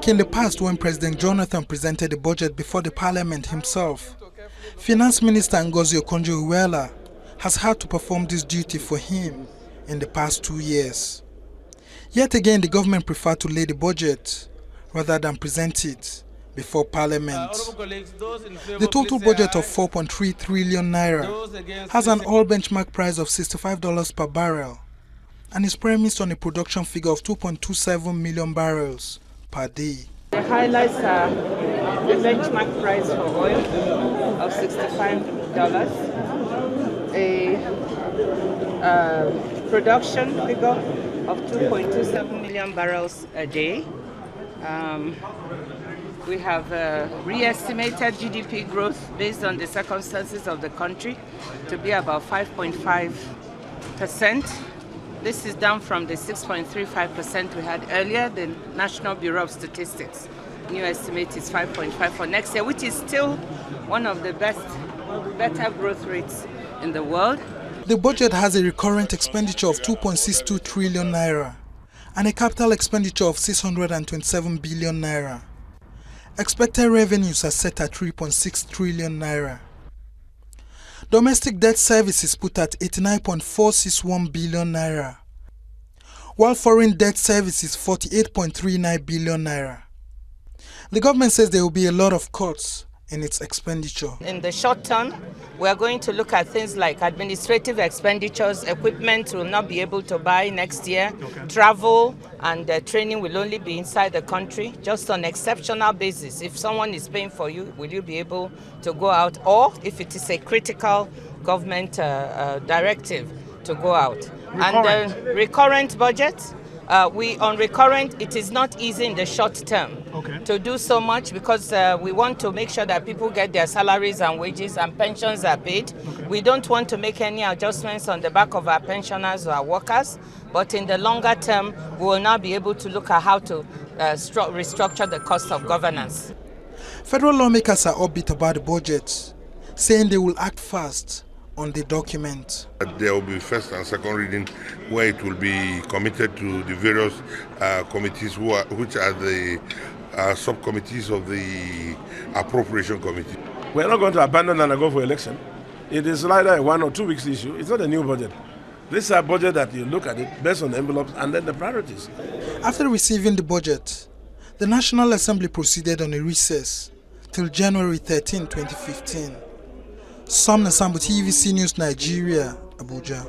Unlike in the past when President Jonathan presented the budget before the parliament himself, Finance Minister Ngozi Okonjo-Iweala has had to perform this duty for him in the past 2 years. Yet again, the government preferred to lay the budget rather than present it before Parliament. The total budget of 4.3 trillion naira has an oil benchmark price of $65 per barrel and is premised on a production figure of 2.27 million barrels per day. The highlights are the benchmark price for oil of $65, a production figure of 2.27 million barrels a day. We have re-estimated GDP growth based on the circumstances of the country to be about 5.5%. This is down from the 6.35% we had earlier. The National Bureau of Statistics new estimate is 5.5 for next year, which is still one of the better growth rates in the world. The budget has a recurrent expenditure of 2.62 trillion naira and a capital expenditure of 627 billion naira. Expected revenues are set at 3.6 trillion naira. Domestic debt service is put at 89.461 billion naira, while foreign debt service is 48.39 billion naira. The government says there will be a lot of cuts in its expenditure. In the short term, we are going to look at things like administrative expenditures. Equipment will not be able to buy next year. Okay. Travel and training will only be inside the country, just on exceptional basis. If someone is paying for you, will you be able to go out? Or if it is a critical government directive, to go out. Recurrent. And the recurrent budget, on recurrent, it is not easy in the short term to do so much because we want to make sure that people get their salaries and wages and pensions are paid. We don't want to make any adjustments on the back of our pensioners or our workers, but in the longer term, we will now be able to look at how to restructure the cost of governance. Federal lawmakers are upbeat about the budget, saying they will act fast on the document. There will be first and second reading where it will be committed to the various committees which are the subcommittees of the appropriation committee. We're not going to abandon and go for election. It is either a 1 or 2 weeks issue. It's not a new budget. This is a budget that you look at it based on the envelopes and then the priorities. After receiving the budget, the National Assembly proceeded on a recess till January 13, 2015. Sam Nasambu, Tvc Nigeria, Abuja.